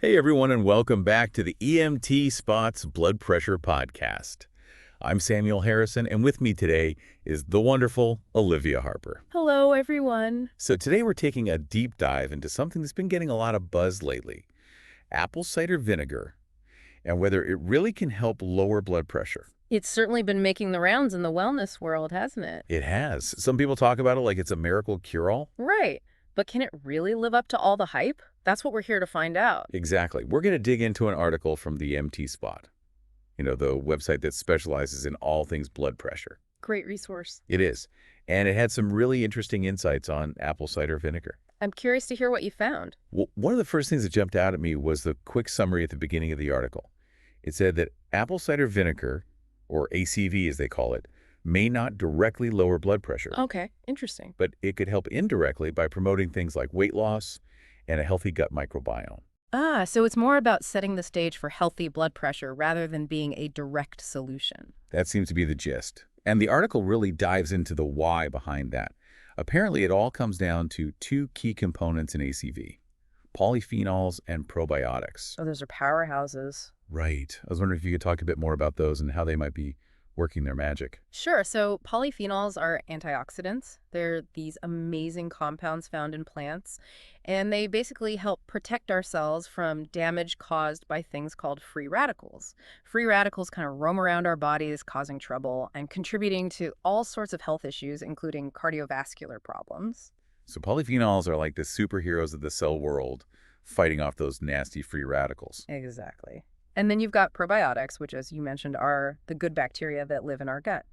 Hey everyone, and welcome back to the EMT Spot's Blood Pressure Podcast. I'm Samuel Harrison, and with me today is the wonderful Olivia Harper. Hello, everyone. So today we're taking a deep dive into something that's been getting a lot of buzz lately, apple cider vinegar, and whether it really can help lower blood pressure. It's certainly been making the rounds in the wellness world, hasn't it? It has. Some people talk about it like it's a miracle cure-all. Right. But can it really live up to all the hype? That's what we're here to find out. Exactly. We're going to dig into an article from the MT Spot, the website that specializes in all things blood pressure. Great resource. It is. And it had some really interesting insights on apple cider vinegar. I'm curious to hear what you found. Well, one of the first things that jumped out at me was the quick summary at the beginning of the article. It said that apple cider vinegar, or ACV as they call it, may not directly lower blood pressure. Okay, interesting. But it could help indirectly by promoting things like weight loss and a healthy gut microbiome. So it's more about setting the stage for healthy blood pressure rather than being a direct solution. That seems to be the gist. And the article really dives into the why behind that. Apparently, it all comes down to two key components in ACV, polyphenols and probiotics. Oh, those are powerhouses. Right. I was wondering if you could talk a bit more about those and how they might be working their magic. Sure. So polyphenols are antioxidants. They're these amazing compounds found in plants, and they basically help protect our cells from damage caused by things called free radicals. Free radicals kind of roam around our bodies, causing trouble and contributing to all sorts of health issues, including cardiovascular problems. So polyphenols are like the superheroes of the cell world, fighting off those nasty free radicals. Exactly. And then you've got probiotics, which, as you mentioned, are the good bacteria that live in our gut.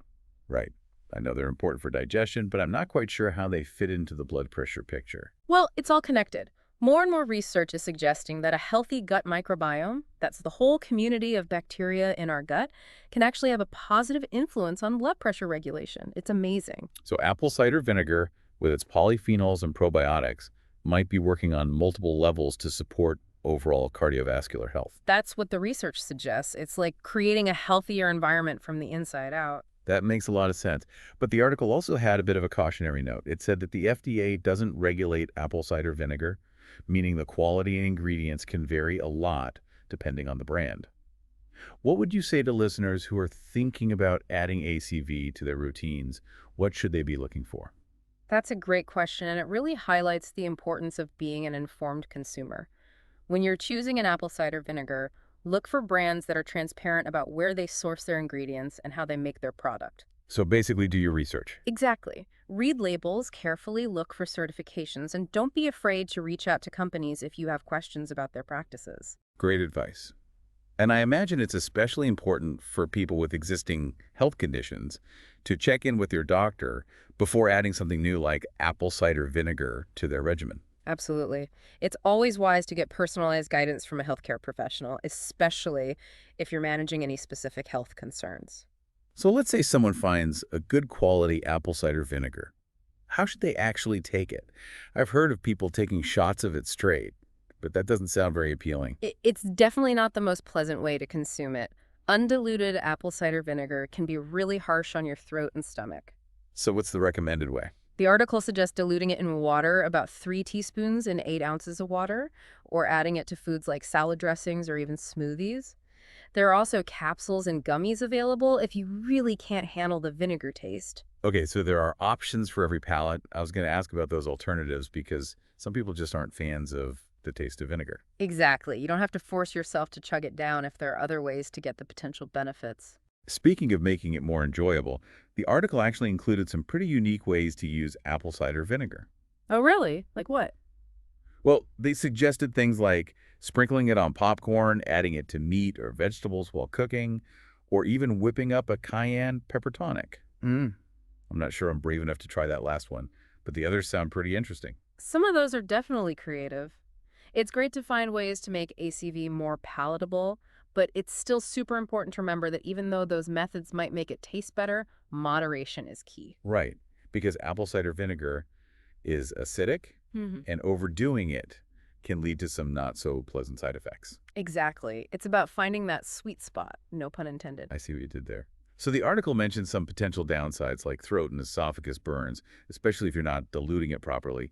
Right. I know they're important for digestion, but I'm not quite sure how they fit into the blood pressure picture. Well, it's all connected. More and more research is suggesting that a healthy gut microbiome, that's the whole community of bacteria in our gut, can actually have a positive influence on blood pressure regulation. It's amazing. So apple cider vinegar, with its polyphenols and probiotics, might be working on multiple levels to support overall cardiovascular health. That's what the research suggests. It's like creating a healthier environment from the inside out. That makes a lot of sense. But the article also had a bit of a cautionary note. It said that the FDA doesn't regulate apple cider vinegar, meaning the quality and ingredients can vary a lot depending on the brand. What would you say to listeners who are thinking about adding ACV to their routines? What should they be looking for? That's a great question, and it really highlights the importance of being an informed consumer. When you're choosing an apple cider vinegar, look for brands that are transparent about where they source their ingredients and how they make their product. So basically, do your research. Exactly. Read labels, carefully look for certifications, and don't be afraid to reach out to companies if you have questions about their practices. Great advice. And I imagine it's especially important for people with existing health conditions to check in with your doctor before adding something new like apple cider vinegar to their regimen. Absolutely. It's always wise to get personalized guidance from a healthcare professional, especially if you're managing any specific health concerns. So let's say someone finds a good quality apple cider vinegar. How should they actually take it? I've heard of people taking shots of it straight, but that doesn't sound very appealing. It's definitely not the most pleasant way to consume it. Undiluted apple cider vinegar can be really harsh on your throat and stomach. So what's the recommended way? The article suggests diluting it in water, about 3 teaspoons in 8 ounces of water, or adding it to foods like salad dressings or even smoothies. There are also capsules and gummies available if you really can't handle the vinegar taste. Okay, so there are options for every palate. I was going to ask about those alternatives because some people just aren't fans of the taste of vinegar. Exactly. You don't have to force yourself to chug it down if there are other ways to get the potential benefits. Speaking of making it more enjoyable, the article actually included some pretty unique ways to use apple cider vinegar. Oh, really? Like what? Well, they suggested things like sprinkling it on popcorn, adding it to meat or vegetables while cooking, or even whipping up a cayenne pepper tonic. I'm not sure I'm brave enough to try that last one, but the others sound pretty interesting. Some of those are definitely creative. It's great to find ways to make ACV more palatable, but it's still super important to remember that even though those methods might make it taste better, moderation is key. Right, because apple cider vinegar is acidic, and overdoing it can lead to some not so pleasant side effects. Exactly. It's about finding that sweet spot, no pun intended. I see what you did there. So the article mentions some potential downsides like throat and esophagus burns, especially if you're not diluting it properly.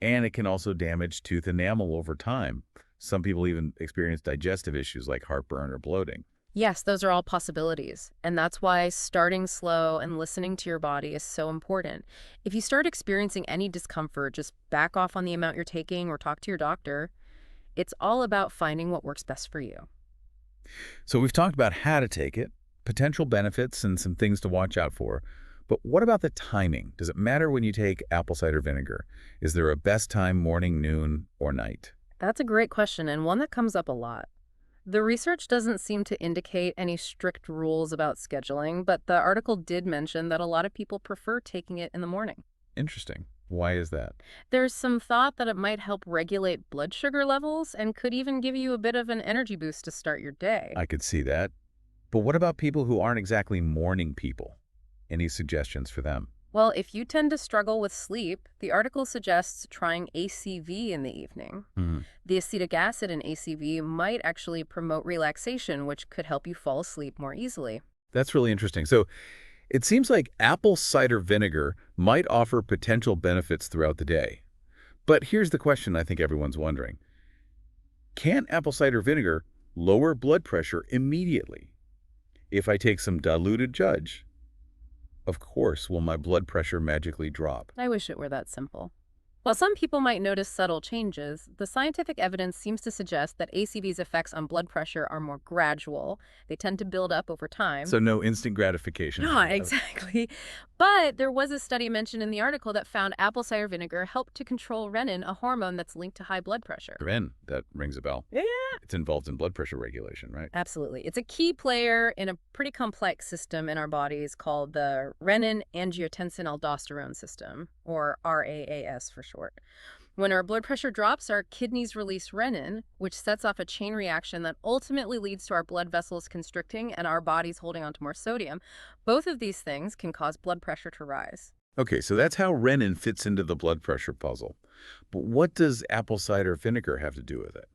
And it can also damage tooth enamel over time. Some people even experience digestive issues like heartburn or bloating. Yes, those are all possibilities. And that's why starting slow and listening to your body is so important. If you start experiencing any discomfort, just back off on the amount you're taking or talk to your doctor. It's all about finding what works best for you. So we've talked about how to take it, potential benefits, and some things to watch out for. But what about the timing? Does it matter when you take apple cider vinegar? Is there a best time, morning, noon, or night? That's a great question and one that comes up a lot. The research doesn't seem to indicate any strict rules about scheduling, but the article did mention that a lot of people prefer taking it in the morning. Interesting. Why is that? There's some thought that it might help regulate blood sugar levels and could even give you a bit of an energy boost to start your day. I could see that. But what about people who aren't exactly morning people? Any suggestions for them? Well, if you tend to struggle with sleep, the article suggests trying ACV in the evening. Hmm. The acetic acid in ACV might actually promote relaxation, which could help you fall asleep more easily. That's really interesting. So it seems like apple cider vinegar might offer potential benefits throughout the day. But here's the question I think everyone's wondering. Can apple cider vinegar lower blood pressure immediately? If I take some diluted judge, of course, will my blood pressure magically drop? I wish it were that simple. While some people might notice subtle changes, the scientific evidence seems to suggest that ACV's effects on blood pressure are more gradual. They tend to build up over time. So no instant gratification. Not exactly. But there was a study mentioned in the article that found apple cider vinegar helped to control renin, a hormone that's linked to high blood pressure. Ren, that rings a bell. Yeah. It's involved in blood pressure regulation, right? Absolutely. It's a key player in a pretty complex system in our bodies called the renin-angiotensin-aldosterone system, or RAAS for short. When our blood pressure drops, our kidneys release renin, which sets off a chain reaction that ultimately leads to our blood vessels constricting and our bodies holding onto more sodium. Both of these things can cause blood pressure to rise. Okay, so that's how renin fits into the blood pressure puzzle. But what does apple cider vinegar have to do with it?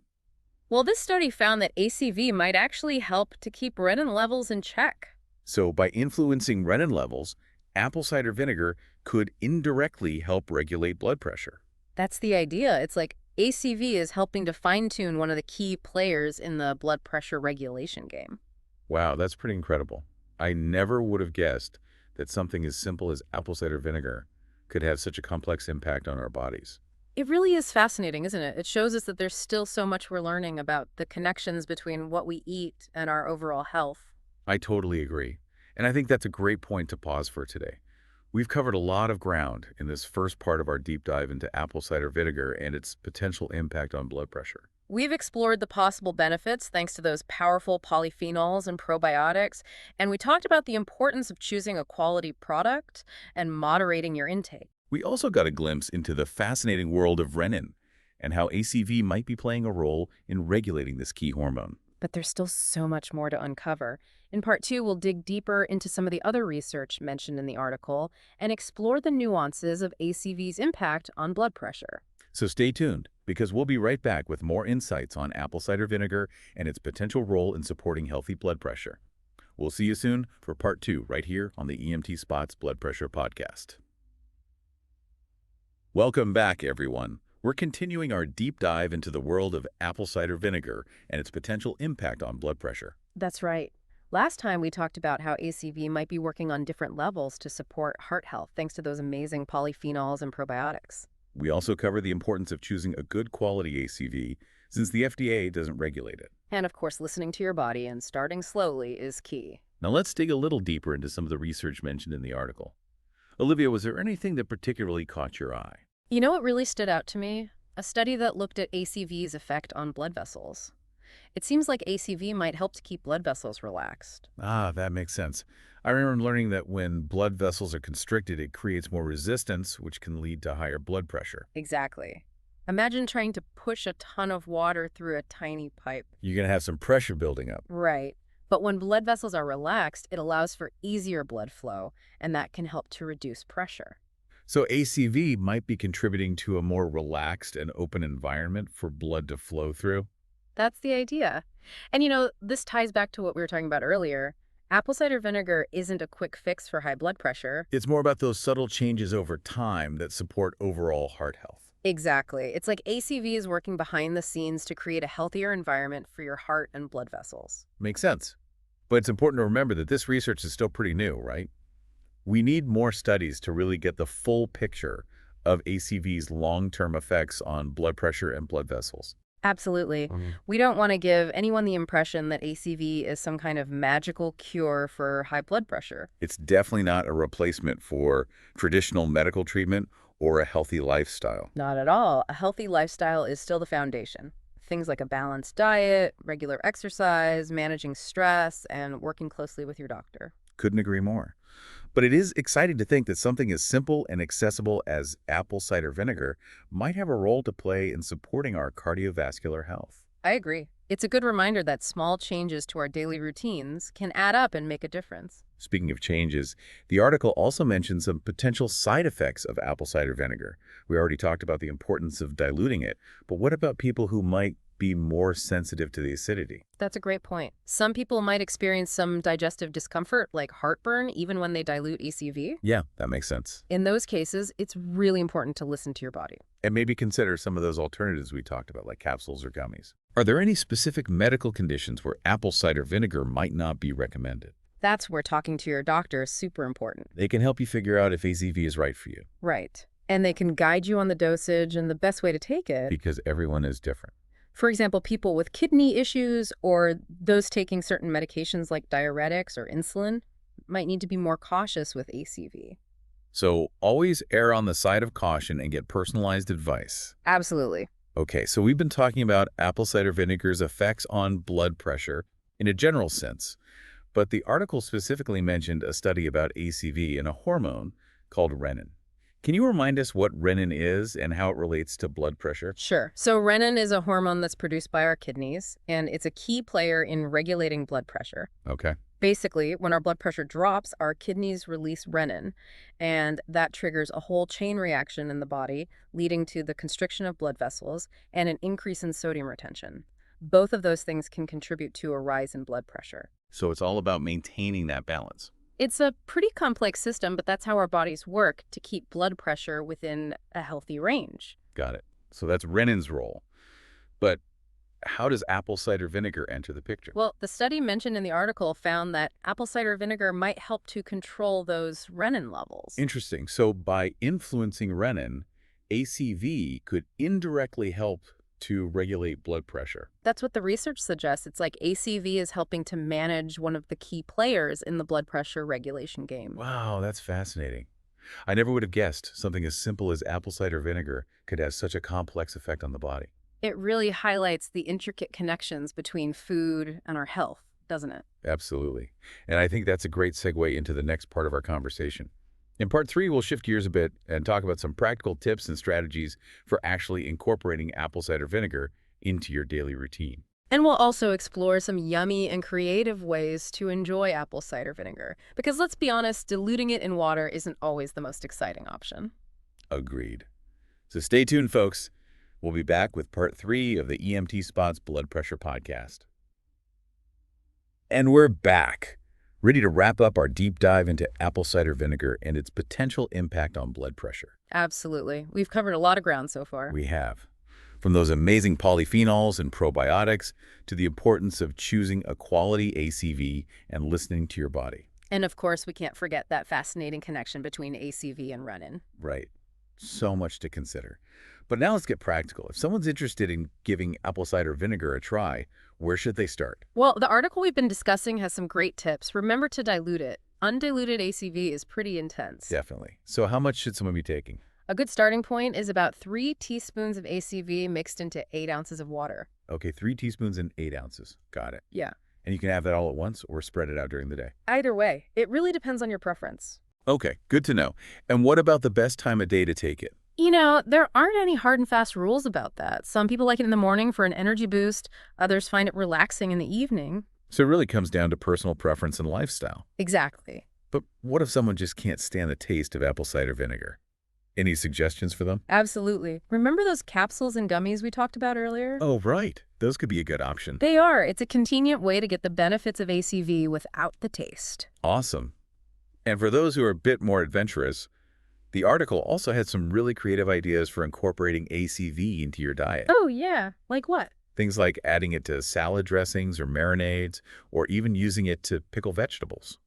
Well, this study found that ACV might actually help to keep renin levels in check. So by influencing renin levels, apple cider vinegar could indirectly help regulate blood pressure. That's the idea. It's like ACV is helping to fine-tune one of the key players in the blood pressure regulation game. Wow, that's pretty incredible. I never would have guessed that something as simple as apple cider vinegar could have such a complex impact on our bodies. It really is fascinating, isn't it? It shows us that there's still so much we're learning about the connections between what we eat and our overall health. I totally agree. And I think that's a great point to pause for today. We've covered a lot of ground in this first part of our deep dive into apple cider vinegar and its potential impact on blood pressure. We've explored the possible benefits thanks to those powerful polyphenols and probiotics, and we talked about the importance of choosing a quality product and moderating your intake. We also got a glimpse into the fascinating world of renin and how ACV might be playing a role in regulating this key hormone. But there's still so much more to uncover. In part 2, we'll dig deeper into some of the other research mentioned in the article and explore the nuances of ACV's impact on blood pressure. So stay tuned, because we'll be right back with more insights on apple cider vinegar and its potential role in supporting healthy blood pressure. We'll see you soon for part 2 right here on the EMT Spot's Blood Pressure Podcast. Welcome back, everyone. We're continuing our deep dive into the world of apple cider vinegar and its potential impact on blood pressure. That's right. Last time we talked about how ACV might be working on different levels to support heart health thanks to those amazing polyphenols and probiotics. We also cover the importance of choosing a good quality ACV since the FDA doesn't regulate it. And of course, listening to your body and starting slowly is key. Now let's dig a little deeper into some of the research mentioned in the article. Olivia, was there anything that particularly caught your eye? You know what really stood out to me? A study that looked at ACV's effect on blood vessels. It seems like ACV might help to keep blood vessels relaxed. Ah, that makes sense. I remember learning that when blood vessels are constricted, it creates more resistance, which can lead to higher blood pressure. Exactly. Imagine trying to push a ton of water through a tiny pipe. You're going to have some pressure building up. Right. But when blood vessels are relaxed, it allows for easier blood flow, and that can help to reduce pressure. So ACV might be contributing to a more relaxed and open environment for blood to flow through. That's the idea. And you know, this ties back to what we were talking about earlier. Apple cider vinegar isn't a quick fix for high blood pressure. It's more about those subtle changes over time that support overall heart health. Exactly. It's like ACV is working behind the scenes to create a healthier environment for your heart and blood vessels. Makes sense. But it's important to remember that this research is still pretty new, right? We need more studies to really get the full picture of ACV's long-term effects on blood pressure and blood vessels. Absolutely. We don't want to give anyone the impression that ACV is some kind of magical cure for high blood pressure. It's definitely not a replacement for traditional medical treatment or a healthy lifestyle. Not at all. A healthy lifestyle is still the foundation. Things like a balanced diet, regular exercise, managing stress, and working closely with your doctor. Couldn't agree more. But it is exciting to think that something as simple and accessible as apple cider vinegar might have a role to play in supporting our cardiovascular health. I agree. It's a good reminder that small changes to our daily routines can add up and make a difference. Speaking of changes, the article also mentions some potential side effects of apple cider vinegar. We already talked about the importance of diluting it, but what about people who might be more sensitive to the acidity? That's a great point. Some people might experience some digestive discomfort, like heartburn, even when they dilute ACV. Yeah, that makes sense. In those cases, it's really important to listen to your body. And maybe consider some of those alternatives we talked about, like capsules or gummies. Are there any specific medical conditions where apple cider vinegar might not be recommended? That's where talking to your doctor is super important. They can help you figure out if ACV is right for you, Right. And they can guide you on the dosage and the best way to take it. because everyone is different. For example, people with kidney issues or those taking certain medications like diuretics or insulin might need to be more cautious with ACV. So always err on the side of caution and get personalized advice. Absolutely. Okay, so we've been talking about apple cider vinegar's effects on blood pressure in a general sense, but the article specifically mentioned a study about ACV and a hormone called renin. Can you remind us what renin is and how it relates to blood pressure? Sure. So renin is a hormone that's produced by our kidneys, and it's a key player in regulating blood pressure. Okay. Basically, when our blood pressure drops, our kidneys release renin, and that triggers a whole chain reaction in the body, leading to the constriction of blood vessels and an increase in sodium retention. Both of those things can contribute to a rise in blood pressure. So it's all about maintaining that balance. It's a pretty complex system, but that's how our bodies work to keep blood pressure within a healthy range. Got it. So that's renin's role. But how does apple cider vinegar enter the picture? Well, the study mentioned in the article found that apple cider vinegar might help to control those renin levels. Interesting. So by influencing renin, ACV could indirectly help to regulate blood pressure. That's what the research suggests. It's like ACV is helping to manage one of the key players in the blood pressure regulation game. Wow, that's fascinating. I never would have guessed something as simple as apple cider vinegar could have such a complex effect on the body. It really highlights the intricate connections between food and our health, doesn't it? Absolutely. And I think that's a great segue into the next part of our conversation. In part 3, we'll shift gears a bit and talk about some practical tips and strategies for actually incorporating apple cider vinegar into your daily routine. And we'll also explore some yummy and creative ways to enjoy apple cider vinegar. Because let's be honest, diluting it in water isn't always the most exciting option. Agreed. So stay tuned, folks. We'll be back with part 3 of the EMT Spot's Blood Pressure Podcast. And we're back, ready to wrap up our deep dive into apple cider vinegar and its potential impact on blood pressure. Absolutely. We've covered a lot of ground so far. We have. From those amazing polyphenols and probiotics to the importance of choosing a quality ACV and listening to your body. And of course, we can't forget that fascinating connection between ACV and renin. Right. So much to consider. But now let's get practical. If someone's interested in giving apple cider vinegar a try, where should they start? Well, the article we've been discussing has some great tips. Remember to dilute it. Undiluted ACV is pretty intense. Definitely. So how much should someone be taking? A good starting point is about 3 teaspoons of ACV mixed into 8 ounces of water. Okay, 3 teaspoons and 8 ounces. Got it. Yeah. And you can have that all at once or spread it out during the day. Either way, it really depends on your preference. Okay, good to know. And what about the best time of day to take it? You know, there aren't any hard and fast rules about that. Some people like it in the morning for an energy boost. Others find it relaxing in the evening. So it really comes down to personal preference and lifestyle. Exactly. But what if someone just can't stand the taste of apple cider vinegar? Any suggestions for them? Absolutely. Remember those capsules and gummies we talked about earlier? Oh, right. Those could be a good option. They are. It's a convenient way to get the benefits of ACV without the taste. Awesome. And for those who are a bit more adventurous, The article also had some really creative ideas for incorporating ACV into your diet. Oh, yeah. Like what? Things like adding it to salad dressings or marinades, or even using it to pickle vegetables.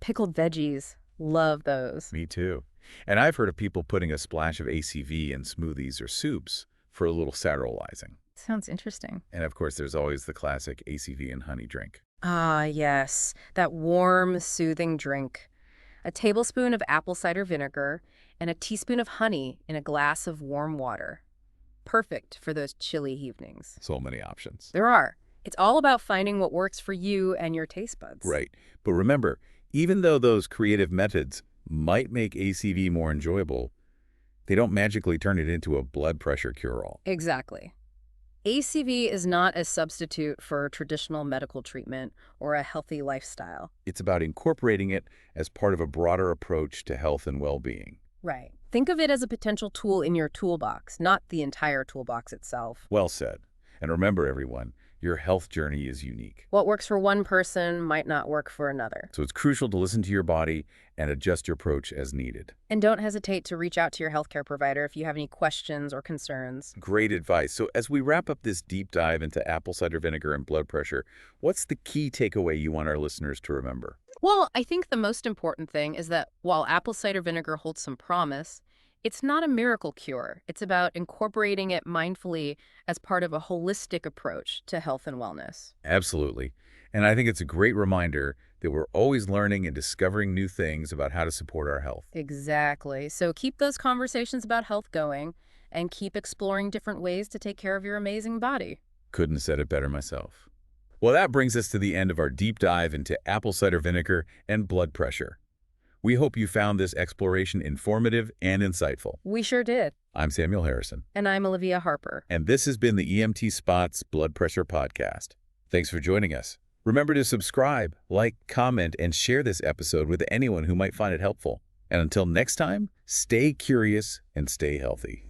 Pickled veggies. Love those. Me too. And I've heard of people putting a splash of ACV in smoothies or soups for a little saturalizing. Sounds interesting. And of course, there's always the classic ACV and honey drink. Ah, yes. That warm, soothing drink. A tablespoon of apple cider vinegar and a teaspoon of honey in a glass of warm water. Perfect for those chilly evenings. So many options. There are. It's all about finding what works for you and your taste buds. Right. But remember, even though those creative methods might make ACV more enjoyable, they don't magically turn it into a blood pressure cure-all. Exactly. ACV is not a substitute for traditional medical treatment or a healthy lifestyle. It's about incorporating it as part of a broader approach to health and well-being. Right. Think of it as a potential tool in your toolbox, not the entire toolbox itself. Well said. And remember, everyone, your health journey is unique. What works for one person might not work for another. So it's crucial to listen to your body and adjust your approach as needed. And don't hesitate to reach out to your healthcare provider if you have any questions or concerns. Great advice. So as we wrap up this deep dive into apple cider vinegar and blood pressure, what's the key takeaway you want our listeners to remember? Well, I think the most important thing is that while apple cider vinegar holds some promise, it's not a miracle cure. It's about incorporating it mindfully as part of a holistic approach to health and wellness. Absolutely. And I think it's a great reminder that we're always learning and discovering new things about how to support our health. Exactly. So keep those conversations about health going and keep exploring different ways to take care of your amazing body. Couldn't have said it better myself. Well, that brings us to the end of our deep dive into apple cider vinegar and blood pressure. We hope you found this exploration informative and insightful. We sure did. I'm Samuel Harrison. And I'm Olivia Harper. And this has been the EMTSpot's Blood Pressure Podcast. Thanks for joining us. Remember to subscribe, like, comment, and share this episode with anyone who might find it helpful. And until next time, stay curious and stay healthy.